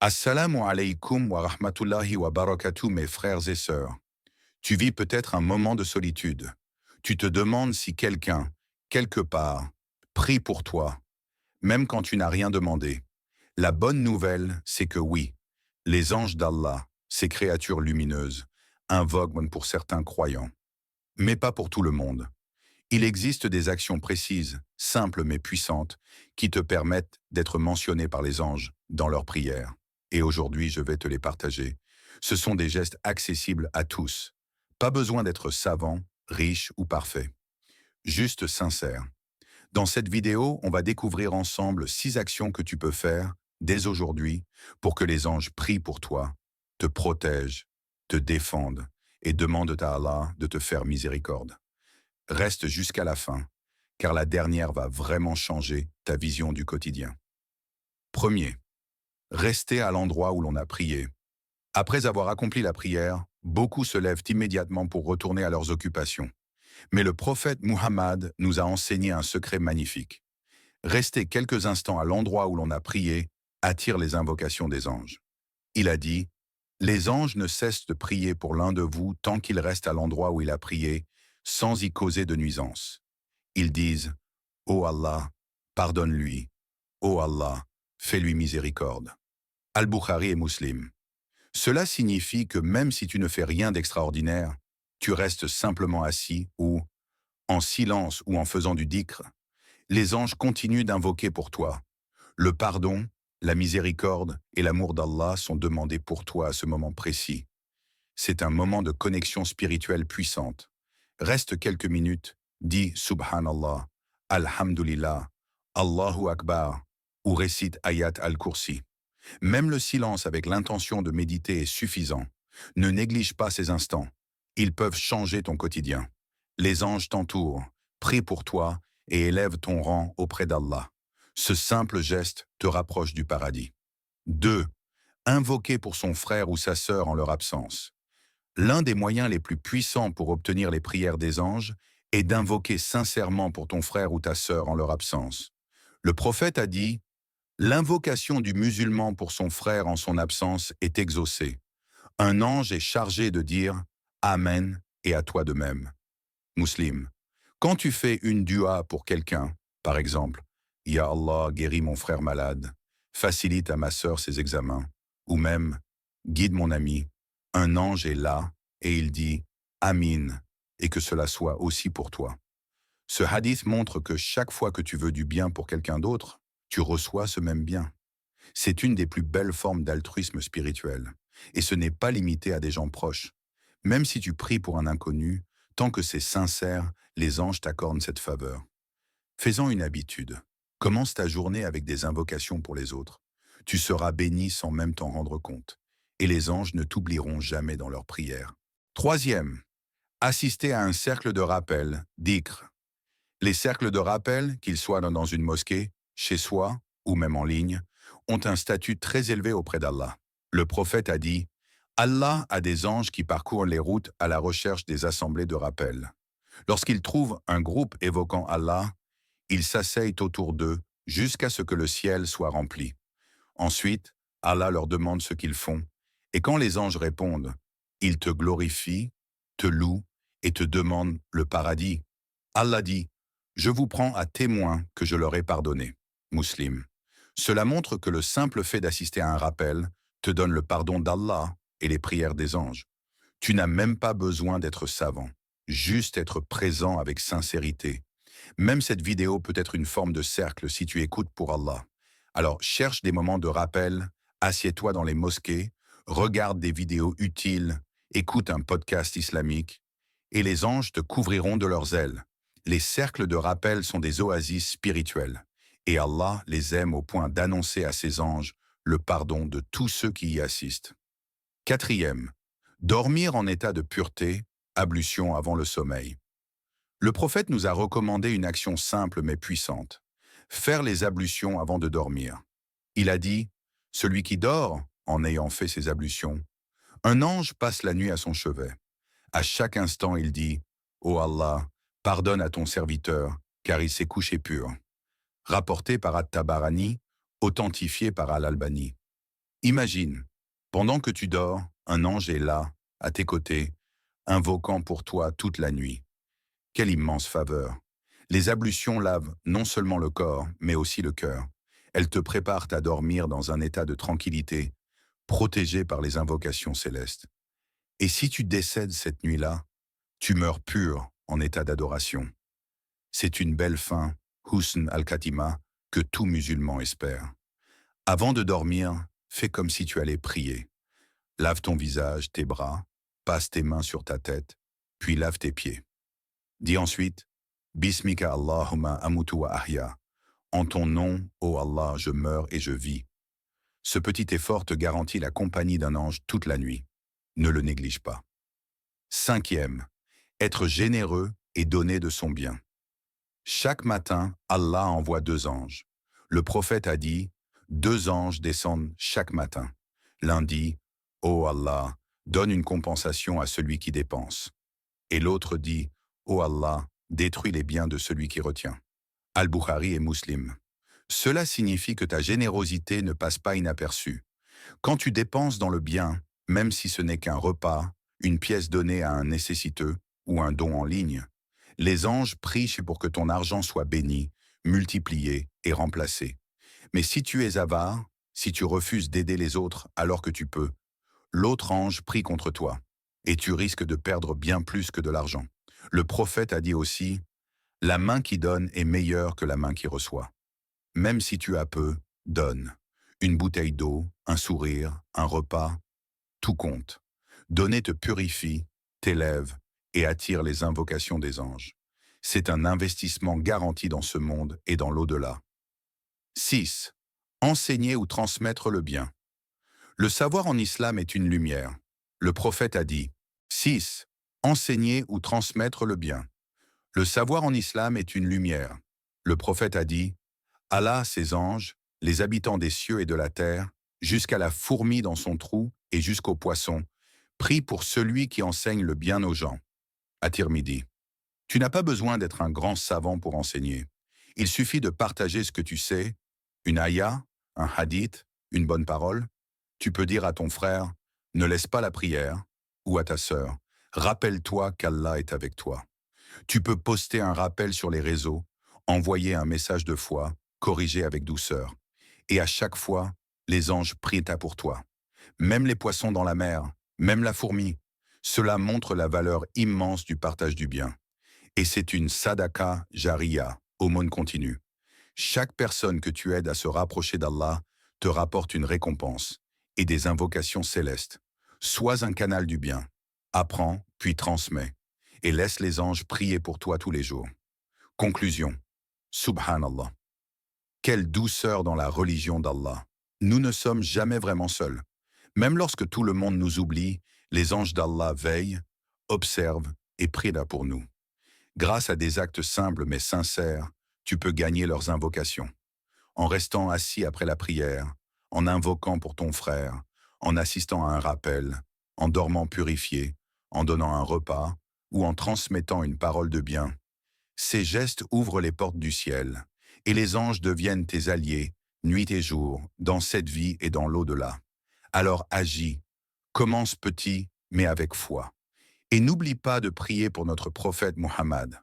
Assalamu alaikum wa rahmatullahi wa barakatuh, mes frères et sœurs. Tu vis peut-être un moment de solitude. Tu te demandes si quelqu'un, quelque part, prie pour toi, même quand tu n'as rien demandé. La bonne nouvelle, c'est que oui, les anges d'Allah, ces créatures lumineuses, invoquent pour certains croyants, mais pas pour tout le monde. Il existe des actions précises, simples mais puissantes, qui te permettent d'être mentionné par les anges dans leurs prières. Et aujourd'hui, je vais te les partager. Ce sont des gestes accessibles à tous. Pas besoin d'être savant, riche ou parfait. Juste sincère. Dans cette vidéo, on va découvrir ensemble 6 actions que tu peux faire dès aujourd'hui pour que les anges prient pour toi, te protègent, te défendent et demandent à Allah de te faire miséricorde. Reste jusqu'à la fin, car la dernière va vraiment changer ta vision du quotidien. Premier, rester à l'endroit où l'on a prié. Après avoir accompli la prière, beaucoup se lèvent immédiatement pour retourner à leurs occupations. Mais le prophète Muhammad nous a enseigné un secret magnifique. Rester quelques instants à l'endroit où l'on a prié attire les invocations des anges. Il a dit, « Les anges ne cessent de prier pour l'un de vous tant qu'il reste à l'endroit où il a prié, sans y causer de nuisance. Ils disent, « Ô Allah, pardonne-lui. Ô Allah, fais-lui miséricorde. » Al-Bukhari et Muslim. Cela signifie que même si tu ne fais rien d'extraordinaire, tu restes simplement assis ou, en silence ou en faisant du dhikr, les anges continuent d'invoquer pour toi. Le pardon, la miséricorde et l'amour d'Allah sont demandés pour toi à ce moment précis. C'est un moment de connexion spirituelle puissante. Reste quelques minutes, dis Subhanallah, Alhamdulillah, Allahu Akbar, ou récite Ayat al-Kursi. Même le silence avec l'intention de méditer est suffisant. Ne néglige pas ces instants. Ils peuvent changer ton quotidien. Les anges t'entourent, prient pour toi et élèvent ton rang auprès d'Allah. Ce simple geste te rapproche du paradis. 2. Invoquer pour son frère ou sa sœur en leur absence. L'un des moyens les plus puissants pour obtenir les prières des anges est d'invoquer sincèrement pour ton frère ou ta sœur en leur absence. Le prophète a dit, « L'invocation du musulman pour son frère en son absence est exaucée. Un ange est chargé de dire « Amen » et à toi de même. » Muslim. Quand tu fais une dua pour quelqu'un, par exemple, « Ya Allah, guéris mon frère malade, facilite à ma sœur ses examens » ou même « Guide mon ami », un ange est là et il dit « Amin » et que cela soit aussi pour toi. Ce hadith montre que chaque fois que tu veux du bien pour quelqu'un d'autre, tu reçois ce même bien. C'est une des plus belles formes d'altruisme spirituel. Et ce n'est pas limité à des gens proches. Même si tu pries pour un inconnu, tant que c'est sincère, les anges t'accordent cette faveur. Fais-en une habitude. Commence ta journée avec des invocations pour les autres. Tu seras béni sans même t'en rendre compte. Et les anges ne t'oublieront jamais dans leurs prières. Troisième, assister à un cercle de rappel, dhikr. Les cercles de rappel, qu'ils soient dans une mosquée, chez soi ou même en ligne, ont un statut très élevé auprès d'Allah. Le prophète a dit, « Allah a des anges qui parcourent les routes à la recherche des assemblées de rappel. Lorsqu'ils trouvent un groupe évoquant Allah, ils s'asseyent autour d'eux jusqu'à ce que le ciel soit rempli. Ensuite, Allah leur demande ce qu'ils font, et quand les anges répondent, ils te glorifient, te louent et te demandent le paradis. Allah dit, « Je vous prends à témoin que je leur ai pardonné. » Muslim. Cela montre que le simple fait d'assister à un rappel te donne le pardon d'Allah et les prières des anges. Tu n'as même pas besoin d'être savant, juste être présent avec sincérité. Même cette vidéo peut être une forme de cercle si tu écoutes pour Allah. Alors cherche des moments de rappel, assieds-toi dans les mosquées, regarde des vidéos utiles, écoute un podcast islamique, et les anges te couvriront de leurs ailes. Les cercles de rappel sont des oasis spirituelles, et Allah les aime au point d'annoncer à ses anges le pardon de tous ceux qui y assistent. Quatrième, dormir en état de pureté, ablution avant le sommeil. Le prophète nous a recommandé une action simple mais puissante, faire les ablutions avant de dormir. Il a dit, « Celui qui dort, en ayant fait ses ablutions, un ange passe la nuit à son chevet. À chaque instant, il dit, « Ô Allah, pardonne à ton serviteur, car il s'est couché pur. » Rapporté par At-Tabarani, authentifié par Al-Albani. Imagine, pendant que tu dors, un ange est là, à tes côtés, invoquant pour toi toute la nuit. Quelle immense faveur! Les ablutions lavent non seulement le corps, mais aussi le cœur. Elles te préparent à dormir dans un état de tranquillité, protégé par les invocations célestes. Et si tu décèdes cette nuit-là, tu meurs pur en état d'adoration. C'est une belle fin, Husn al-Khatima, que tout musulman espère. Avant de dormir, fais comme si tu allais prier. Lave ton visage, tes bras, passe tes mains sur ta tête, puis lave tes pieds. Dis ensuite, Bismika Allahumma amutu wa ahya. En ton nom, ô Allah, je meurs et je vis. Ce petit effort te garantit la compagnie d'un ange toute la nuit. Ne le néglige pas. Cinquième, être généreux et donner de son bien. Chaque matin, Allah envoie 2 anges. Le prophète a dit, 2 anges descendent chaque matin. L'un dit, ô Allah, donne une compensation à celui qui dépense. Et l'autre dit, ô Allah, détruis les biens de celui qui retient. Al-Bukhari et Muslim. Cela signifie que ta générosité ne passe pas inaperçue. Quand tu dépenses dans le bien, même si ce n'est qu'un repas, une pièce donnée à un nécessiteux ou un don en ligne, les anges prient pour que ton argent soit béni, multiplié et remplacé. Mais si tu es avare, si tu refuses d'aider les autres alors que tu peux, l'autre ange prie contre toi, et tu risques de perdre bien plus que de l'argent. Le prophète a dit aussi, « La main qui donne est meilleure que la main qui reçoit. » Même si tu as peu, donne. Une bouteille d'eau, un sourire, un repas, tout compte. Donner te purifie, t'élève et attire les invocations des anges. C'est un investissement garanti dans ce monde et dans l'au-delà. 6. Enseigner ou transmettre le bien. Le savoir en islam est une lumière. Le prophète a dit, 6. Enseigner ou transmettre le bien. Le savoir en islam est une lumière. Le prophète a dit, Allah, ses anges, les habitants des cieux et de la terre, jusqu'à la fourmi dans son trou et jusqu'au poisson, prient pour celui qui enseigne le bien aux gens. At-Tirmidhi. Tu n'as pas besoin d'être un grand savant pour enseigner. Il suffit de partager ce que tu sais, une ayah, un hadith, une bonne parole. Tu peux dire à ton frère, ne laisse pas la prière, ou à ta sœur, rappelle-toi qu'Allah est avec toi. Tu peux poster un rappel sur les réseaux, envoyer un message de foi, corriger avec douceur. Et à chaque fois, les anges prient pour toi. Même les poissons dans la mer, même la fourmi. Cela montre la valeur immense du partage du bien. Et c'est une sadaka jariya, aumône continue. Chaque personne que tu aides à se rapprocher d'Allah te rapporte une récompense et des invocations célestes. Sois un canal du bien. Apprends, puis transmets. Et laisse les anges prier pour toi tous les jours. Conclusion. Subhanallah. Quelle douceur dans la religion d'Allah. Nous ne sommes jamais vraiment seuls. Même lorsque tout le monde nous oublie, les anges d'Allah veillent, observent et prient là pour nous. Grâce à des actes simples mais sincères, tu peux gagner leurs invocations. En restant assis après la prière, en invoquant pour ton frère, en assistant à un rappel, en dormant purifié, en donnant un repas ou en transmettant une parole de bien. Ces gestes ouvrent les portes du ciel et les anges deviennent tes alliés, nuit et jour, dans cette vie et dans l'au-delà. Alors agis, commence petit mais avec foi. Et n'oublie pas de prier pour notre prophète Muhammad.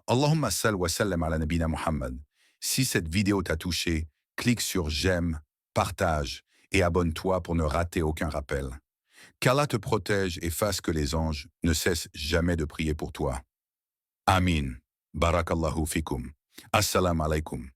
Allahumma sal wa sallam ala nabina Muhammad. Si cette vidéo t'a touché, clique sur j'aime, partage et abonne-toi pour ne rater aucun rappel. Qu'Allah te protège et fasse que les anges ne cessent jamais de prier pour toi. Amin. Barakallahu fikum. Assalamu alaikum.